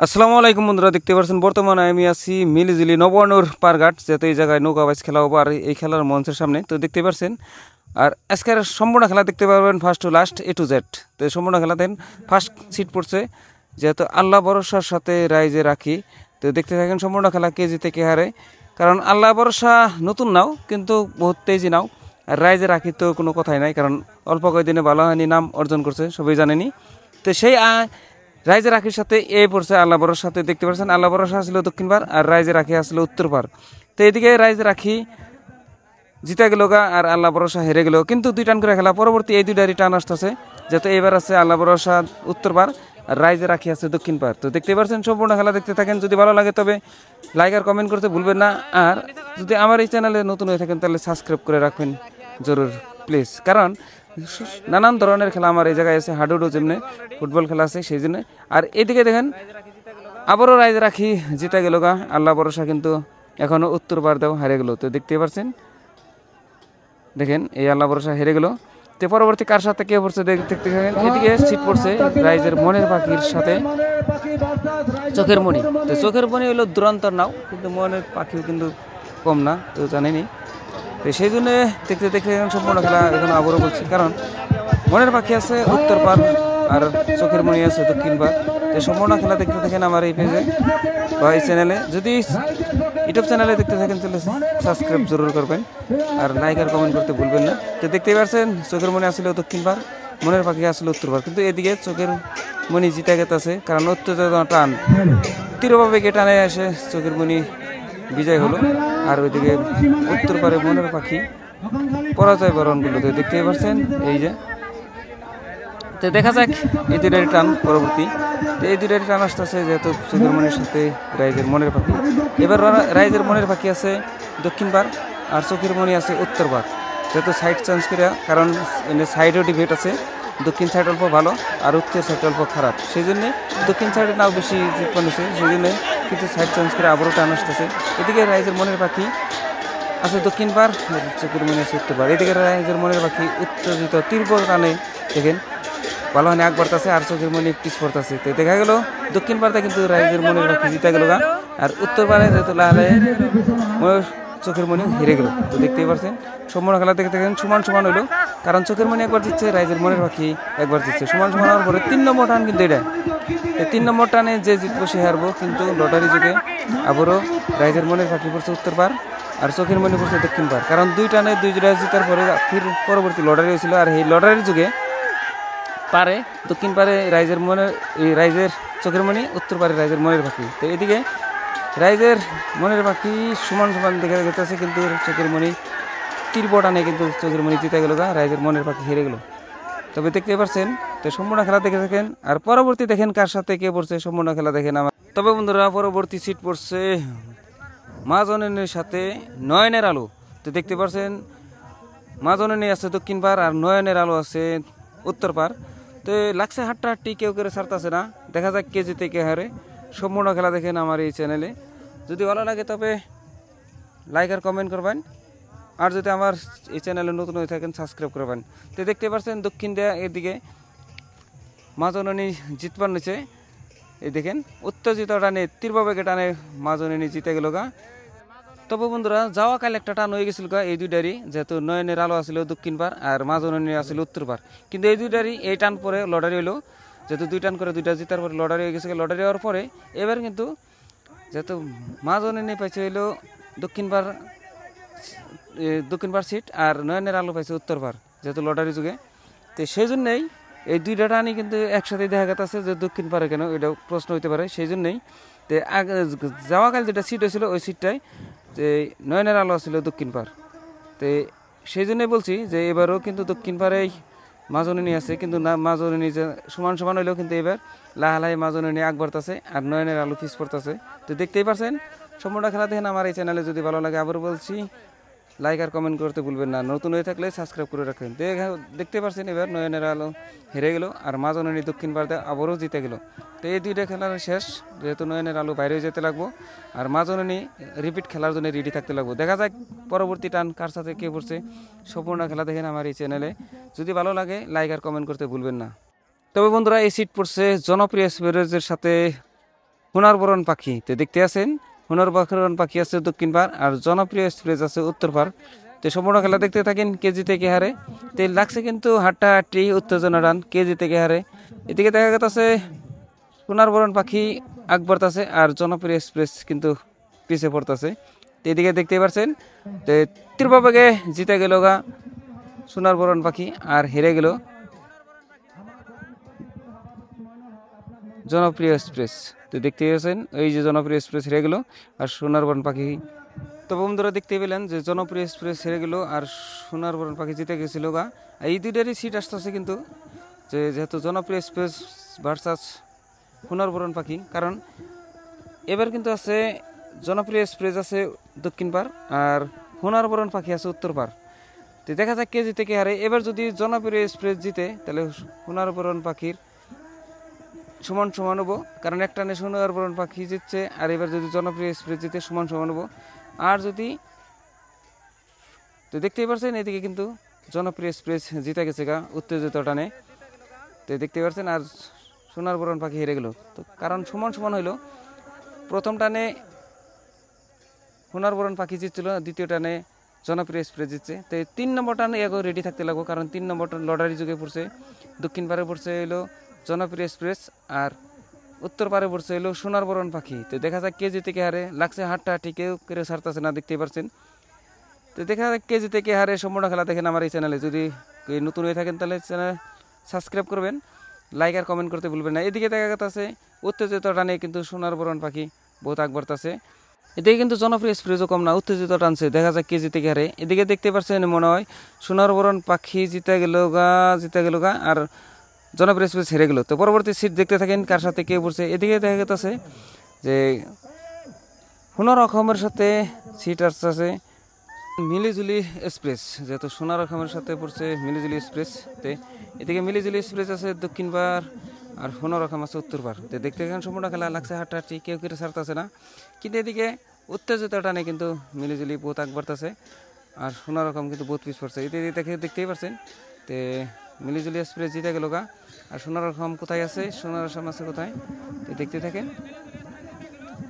আসসালামু আলাইকুম বন্ধুরা, দেখতে পাচ্ছেন বর্তমানে আমি আছি মিলিজুলি নবান্নর পারঘাট, যেহেতু এই জায়গায় নৌকা বাইচ খেলা হবো আর এই খেলার মঞ্চের সামনে তো দেখতে পাচ্ছেন। আর আজকের সম্পূর্ণ খেলা দেখতে পারবেন first to last A to Z. তো সম্পূর্ণ খেলা দেন ফার্স্ট সিট পড়ছে, যেহেতু আল্লাহ ভরসার সাথে রাইজে রাখি। তো দেখতে থাকেন সম্পূর্ণ খেলা কে জিতে কে হারে, কারণ আল্লাহ ভরসা নতুন নাও কিন্তু বহুত তেজি নাও, আর রাইজে রাখি তো কোনো কথাই নাই, কারণ অল্প কয়েকদিনে ভালো হয়নি নাম অর্জন করছে সবাই জানেনি। তো সেই রাইজে রাখির সাথে এ পড়ছে আল্লাহ ভরসার সাথে। দেখতে পাচ্ছেন আল্লাহ ভরসা আসলে দক্ষিণ পার আর রাইজে রাখি আসলে উত্তর পার। তো এদিকে রাইজে রাখি জিতে গেল গা আর আল্লাহ ভরসা হেরে গেল, কিন্তু 2 টান করে খেলা। পরবর্তী এই 2টারই টান আসতেছে, যেহেতু এবার আছে আল্লাহ ভরসা উত্তর পার আর রাইজে রাখি আছে দক্ষিণ পার। তো দেখতে পাচ্ছেন সম্পূর্ণ খেলা দেখতে থাকেন। যদি ভালো লাগে তবে লাইক আর কমেন্ট করতে ভুলবেন না, আর যদি আমার এই চ্যানেলে নতুন হয়ে থাকেন তাহলে সাবস্ক্রাইব করে রাখবেন জরুর প্লিজ, কারণ নানান ধরনের খেলা আমার এই জায়গায় আছে। হাডুডু যেমনি ফুটবল খেলা আছে সেই জন্য। আর এদিকে দেখেন আবারও রাইজে রাখি জিতে গেল গা, আল্লাহ ভরসা কিন্তু এখনও উত্তর পার দেও হারে গেল। তো দেখতে পাচ্ছেন দেখেন এই আল্লাহ ভরসা হেরে গেল। তো পরবর্তী কার সাথে কে পড়ছে দেখতে থাকেন। এদিকে সিট পড়ছে রাইজের মনের পাখির সাথে চোখের মণি। তো চোখের মণি হলো দুরন্তর নাও, কিন্তু মনের পাখিও কিন্তু কম না, তো জানেনি। তো সেই জন্য দেখতে দেখতে সম্পূর্ণ খেলা এখন আবারও বলছি, কারণ মনের পাখি আছে উত্তর পার আর চোখের মণি আছে দক্ষিণ পার। তো সম্পূর্ণ খেলা দেখতে থাকেন আমার এই পেজে বা এই চ্যানেলে। যদি ইউটিউব চ্যানেলে দেখতে থাকেন তাহলে সাবস্ক্রাইব জরুর করবেন আর লাইক আর কমেন্ট করতে ভুলবেন না। তো দেখতেই পাচ্ছেন চোখের মণি আসলে দক্ষিণ পার, মনের পাখি আসলে উত্তর পার, কিন্তু এদিকে চোখের মণি জিতে গেছে, কারণ অত্যন্ত টান তীরভাবে টানে এসে চোখের মণি বিজয় হলো, আর ওইদিকে উত্তর পারে মনের পাখি পরাজয় বরণ করলো। তো দেখতেই পাচ্ছেন এই যে। তো দেখা যাক এই 2টারই টান পরবর্তী। তো এই 2টারই টান আসতেছে, যেহেতু চোখের মনির সাথে রাইজের মনের পাখি। এবার রাইজের মনের পাখি আছে দক্ষিণ পার আর চোখের মণি আছে উত্তর পার, যেহেতু সাইড চেঞ্জ করে, কারণ সাইডও ডিবেট আছে। দক্ষিণ সাইড অল্প ভালো আর উত্তর সাইড অল্প খারাপ, সেই জন্যে দক্ষিণ সাইডে নাও বেশি জিতপান হয়েছে, সেই জন্যে কিন্তু সাইড চেঞ্জ করে আবারও টান আসতেছে। এদিকে রাইজের মনের পাখি আছে দক্ষিণ পার, চোখের মণি আছে উত্তর পার। এদিকে রাইজের মনের পাখি উত্তেজিত তীব্র টানে দেখেন ভালো হয় আগ বাড়তেছে আর চোখের মণি পিছ পড়তেছে। তো দেখা গেল দক্ষিণ পারে কিন্তু রাইজের মনের পাখি জিতে গেল গা, আর উত্তর পারে যেহেতু লালে চোখের মণি হেরে গেল। তো দেখতেই পাচ্ছেন সম্পূর্ণ খেলা দেখে দেখেন সমান সমান হইলো, কারণ চোখের মণি একবার জিতছে, রাইজের মনের পাখি একবার জিতছে। সমান সমান হওয়ার পরে 3 নম্বর টান কিন্তু এটা, 3 নম্বর টানে যে জিতবো সে হারবো। কিন্তু লটারি যুগে আবারও রাইজের মনের পাখি পড়ছে উত্তর পার আর চোখের মণি পড়ছে দক্ষিণ পার, কারণ 2 টানে 2 জোড়া জিতার পরে ফির পরবর্তী লটারি হয়েছিল, আর এই লটারির যুগে পারে দক্ষিণ পারে রাইজের রাইজের চোখের মণি, উত্তর পারে রাইজের মনের পাখি। তো এদিকে রাইজের মনের পাখি সমান সমান দেখা গেছে, কিন্তু চোখের মণি তীব্র টানে কিন্তু চোখের মণি জিতে গেল গা, রাইজের মনের পাখি হেরে গেল। তবে দেখতে পাচ্ছেন তো সম্পূর্ণ খেলা দেখে থাকেন, আর পরবর্তী দেখেন কার সাথে কে পড়ছে সম্পূর্ণ খেলা দেখেন আমার। তবে বন্ধুরা পরবর্তী সিট পড়ছে মা জননীর সাথে নয়নের আলো। তো দেখতে পাচ্ছেন মা জননী আছে দক্ষিণ পার আর নয়নের আলো আছে উত্তর পার। তো লাগছে হাট্টাহাট্টি, কেউ করে ছাড়তেছে না। দেখা যাক কে জিতে কে হারে। সম্পূর্ণ খেলা দেখেন আমার এই চ্যানেলে। যদি ভালো লাগে তবে লাইক আর কমেন্ট করবেন, আর যদি আমার এই চ্যানেলে নতুন হয়ে থাকেন সাবস্ক্রাইব করবেন। তো দেখতে পাচ্ছেন দক্ষিণ দেয়া এদিকে মা জননী জিতবার নিচে, এই দেখেন উত্তেজিত টানে তীব্রবেগে টানে মা জননী জিতে গেল গা। তবে বন্ধুরা যাওয়া কাল একটা টান হয়ে গেছিল গা এই 2টারই, যেহেতু নয়নের আলো আসছিল দক্ষিণ পার আর মা জননী আসছিল উত্তর পার, কিন্তু এই 2টারই এই টান পরে লটারি হলো, যেহেতু 2 টান করে 2টা জিতার পরে লটারি হয়ে গেছে। লটারি হওয়ার পরে এবার কিন্তু যেহেতু মা জননী পাইছে হইলো দক্ষিণ পার সিট আর নয়নের আলো পাইছে উত্তর পার, যেহেতু লটারি যুগে। তো সেই জন্যেই এই 2টা টানই কিন্তু একসাথে দেখা গেছে, যে দক্ষিণ পারে কেন এটা প্রশ্ন হইতে পারে। সেই জন্যেই তো যাওয়াকাল যেটা সিট হয়েছিল ওই সিটটাই যে নয়নের আলো ছিল দক্ষিণ পার। তো সেই জন্যই বলছি যে এবারও কিন্তু দক্ষিণ পারেই মা জননী আছে, কিন্তু না মা জননী যে সমান সমান হইলেও কিন্তু এবার লাহালাই মা জননী আগ বাড়তেছে আর নয়নের আলো পিছ পড়তেছে। তো দেখতেই পারছেন সম্পূর্ণ খেলা দেখেন আমার এই চ্যানেলে। যদি ভালো লাগে আবার বলছি লাইক আর কমেন্ট করতে ভুলবেন না, নতুন হয়ে থাকলে সাবস্ক্রাইব করে রাখবেন। দেখতে পাচ্ছেন এবার নয়নের আলো হেরে গেল আর মা জননী দক্ষিণ পারে আবারও জিতে গেল। তো এই 2টা খেলার শেষ, যেহেতু নয়নের আলো বাইরে যেতে লাগবো আর মা জননী রিপিট খেলার জন্য রেডি থাকতে লাগবো। দেখা যাক পরবর্তী টান কার সাথে কে পড়ছে। সম্পূর্ণ খেলা দেখেন আমার এই চ্যানেলে। যদি ভালো লাগে লাইক আর কমেন্ট করতে ভুলবেন না। তবে বন্ধুরা এই সিট পড়ছে জনপ্রিয় এক্সপ্রেসের সাথে সোনারবরণ পাখি। তো দেখতে আছেন সোনারবরণ পাখি আছে দক্ষিণ পার আর জনপ্রিয় এক্সপ্রেস আছে উত্তর পার। তো সম্পূর্ণ খেলা দেখতে থাকেন কেজি থেকে হারে। তো লাগছে কিন্তু হাড্ডাহাড্ডি উত্তেজনা রান কেজি থেকে হারে। এদিকে দেখা গেছে সোনারবরণ পাখি আগ বাড়তাছে আর জনপ্রিয় এক্সপ্রেস কিন্তু পিছিয়ে পড়তেছে। তো এদিকে দেখতে পাচ্ছেন তো তীব্রভাবে জিতে গেল গা সোনারবরণ পাখি আর হেরে গেল জনপ্রিয় এক্সপ্রেস। তো দেখতে পাচ্ছেন এই যে জনপ্রিয় এক্সপ্রেস হেরে গেল আর সোনারবরণ পাখি। তো বন্ধুরা দেখতে পেলেন যে জনপ্রিয় এক্সপ্রেস হেরে গেল আর সোনারবরণ পাখি জিতে গেছিল গা। এই দুইটারই সিট আসতেছে কিন্তু যেহেতু জনপ্রিয় এক্সপ্রেস ভার্সাস সোনারবরণ পাখি, কারণ এবার কিন্তু আছে জনপ্রিয় এক্সপ্রেস আছে দক্ষিণ পার আর সোনারবরণ পাখি আছে উত্তর পার। তো দেখা যাক কে জিতে কে হারে। এবার যদি জনপ্রিয় এক্সপ্রেস জিতে তাহলে সোনারবরণ পাখির সমান সমান হবো, কারণ একটা টানে সোনারবরণ পাখি জিতছে আর এবার যদি জনপ্রিয় এক্সপ্রেস জিতে সমান সমান হবো। আর যদি তো দেখতেই পাচ্ছেন এদিকে কিন্তু জনপ্রিয় এক্সপ্রেস জিতে গেছে গা উত্তেজিত টানে। তো দেখতে পাচ্ছেন আর সোনারবরণ পাখি হেরে গেল। তো কারণ সমান সমান হইলো, প্রথম টানে সোনারবরণ পাখি জিতছিল, দ্বিতীয় টানে জনপ্রিয় এক্সপ্রেস জিতছে। তো 3 নম্বর টানে এগো রেডি থাকতে লাগবো, কারণ 3 নম্বর টান লটারি যুগে পড়ছে দক্ষিণ পারে পড়ছে হলো জনপ্রিয় এক্সপ্রেস আর উত্তর পারে পড়ছে হলো সোনারবরণ পাখি। তো দেখা যাক কে জিতে কে হারে। লাগছে হাট্টাহাটি, কেউ কেউ ছাড়তেছে না, দেখতেই পারছেন। তো দেখা যাক কে জিতে কে হারে। সম্পূর্ণ খেলা দেখেন আমার এই চ্যানেলে। যদি নতুন হয়ে থাকেন তাহলে চ্যানেল সাবস্ক্রাইব করবেন, লাইক আর কমেন্ট করতে ভুলবেন না। এদিকে দেখা যাচ্ছে উত্তেজিত টানে কিন্তু সোনারবরণ পাখি বহুত আগ বাড়তেছে। এদিকে কিন্তু জনপ্রিয় এক্সপ্রেসও কম না, উত্তেজিত টানছে। দেখা যাক কে জিতে কে হারে। এদিকে দেখতে পাচ্ছেন মনে হয় সোনারবরণ পাখি জিতে গেল গা আর জনপ্রিয় এক্সপ্রেস হেরে গেল। তো পরবর্তী সিট দেখতে থাকেন কার সাথে কে পড়ছে। এদিকে দেখা যাচ্ছে যে সোনার রকমের সাথে সিট আছে মিলিজুলি এক্সপ্রেস, যেহেতু সোনার রকমের সাথে পড়ছে মিলিজুলি এক্সপ্রেস। তো এদিকে মিলিজুলি এক্সপ্রেস আছে দক্ষিণ পার আর সোনার রকম আছে উত্তর পার। তো দেখতে থাকেন সম্পূর্ণ খেলা লাগছে হাট্টাহাটি, কেউ কেউ ছাড়তেছে না, কিন্তু এদিকে উত্তেজিত টানে কিন্তু মিলিজুলি বহুত আগ বাড়তেছে আর সোনার রকম কিন্তু বহুত পিছ পড়ছে। এদিকে দেখতেই পারছেন তো মিলিজুলি এক্সপ্রেস জিতে গেল গা আর সোনার রকম কোথায় আছে, সোনার আসাম আছে কোথায়, তো দেখতে থাকেন।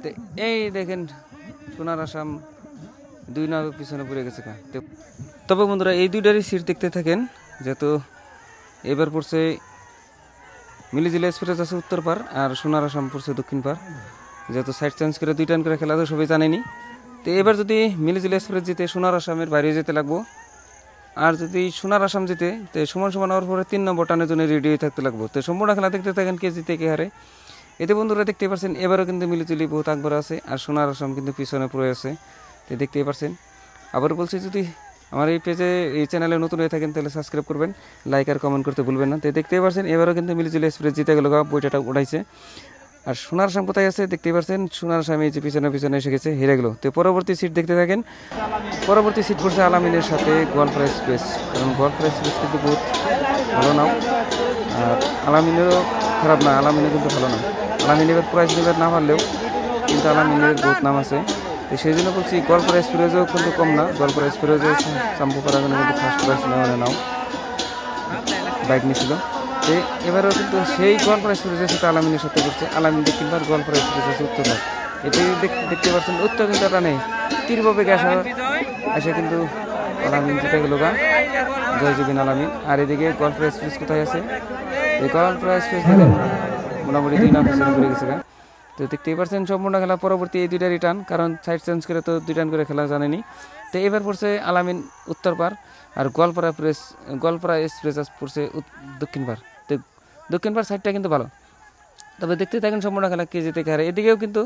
তো এই দেখেন সোনার আসাম 2 নাম পিছনে পড়ে গেছে গা। তবে বন্ধুরা এই দুইটারই সিট দেখতে থাকেন, যেহেতু এবার পড়ছে মিলিজুলি এক্সপ্রেস আছে উত্তর পার আর সোনার আসাম পড়ছে দক্ষিণ পার। যেহেতু সাইড চেঞ্জ করে 2 টান করে খেলা তো সবাই জানেনি। তো এবার যদি মিলিজুলি এক্সপ্রেস জিতে সোনার আসামের বাইরে যেতে লাগবো, আর যদি সোনার আসাম জিতে তো সমান সমান হওয়ার পরে 3 নম্বর টানের জন্য রেডি হয়ে থাকতে লাগবো। তো সম্পূর্ণ খেলা দেখতে থাকেন কে জিতে কে হারে। এতে বন্ধুরা দেখতে পাচ্ছেন এবারও কিন্তু মিলিজুলি বহুত আকবর আছে আর সোনার আসাম কিন্তু পিছনে পড়ে আছে। তো দেখতেই পাচ্ছেন। আবার বলছি, যদি আমার এই পেজে এই চ্যানেলে নতুন হয়ে থাকেন তাহলে সাবস্ক্রাইব করবেন, লাইক আর কমেন্ট করতে ভুলবেন না। তো দেখতেই পাচ্ছেন এবারও কিন্তু মিলিজুলি এক্সপ্রেস জিতে গেল, বইটা উঠাইছে। আর সোনার আসাম কোথায় আছে দেখতেই পাচ্ছেন, সোনার আসাম এই যে পিছনে পিছনে এসে গেছে, হেরে গেল। তো পরবর্তী সিট দেখতে থাকেন। পরবর্তী সিট পড়ছে আলামিনের সাথে গোয়ালপাড়া এক্সপ্রেস, কারণ গোয়ালপাড়া এক্সপ্রেস কিন্তু বহুত ভালো নাম আর আলামিনেরও খারাপ না, আলামিনের কিন্তু ভালো নাম। আলামিন এবার প্রাইজ নিবার না পারলেও কিন্তু আলামিনের বহুত নাম আছে। তো সেই জন্য বলছি গোয়ালপাড়া এক্সপ্রেসও কিন্তু কম না, গোয়ালপাড়া এক্সপ্রেসও চাম্পুপাড়া কিন্তু ফার্স্ট প্রাইজ নাও বাইক নিয়েছিল। তো এবারও কিন্তু সেই গোয়ালপাড়া এক্সপ্রেসের সাথে আলামিনের সাথে করছে, আলামিন দক্ষিণবার গোয়ালপাড়া এক্সপ্রেস আছে উত্তরবার। এটাই দেখতে পাচ্ছেন উত্তর কিন্তু টানে তীরভাবে এসে কিন্তু আলামিন জিতে গেল গা, জয় জুবিন আলামিন। আর এদিকে গোয়ালপাড়া এক্সপ্রেস কোথায় আছে, এই গোয়ালপাড়া এক্সপ্রেস মোটামুটি 2 নাম পিছনে পড়ে গেছে গা। তো দেখতেই পাচ্ছেন সম্পূর্ণ খেলা পরবর্তী এই 2টা রিটার্ন, কারণ সাইড চেঞ্জ করে তো 2 টান করে খেলা জানেনি। তো এবার পড়ছে আলামিন উত্তর পার আর গোয়ালপাড়া এক্সপ্রেস পড়ছে দক্ষিণ পার। তো দক্ষিণ পার সাইডটা কিন্তু ভালো। তবে দেখতে থাকেন সম্পূর্ণ খেলা কে জিতে কে হারে। এদিকেও কিন্তু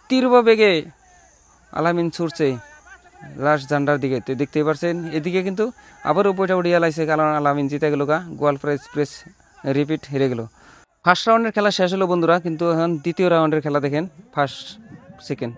তীব্র বেগে আলামিন ছুটছে লাস্ট জান্ডার দিকে। তো দেখতেই পাচ্ছেন এদিকে কিন্তু আবারও বইটা উড়িয়ে লাইছে, কারণ আলামিন জিতে গেল গা, গোয়ালপাড়া এক্সপ্রেস রিপিট হেরে গেল। ফার্স্ট রাউন্ডের খেলা শেষ হলো বন্ধুরা, কিন্তু এখন দ্বিতীয় রাউন্ডের খেলা দেখেন, ফার্স্ট সেকেন্ড।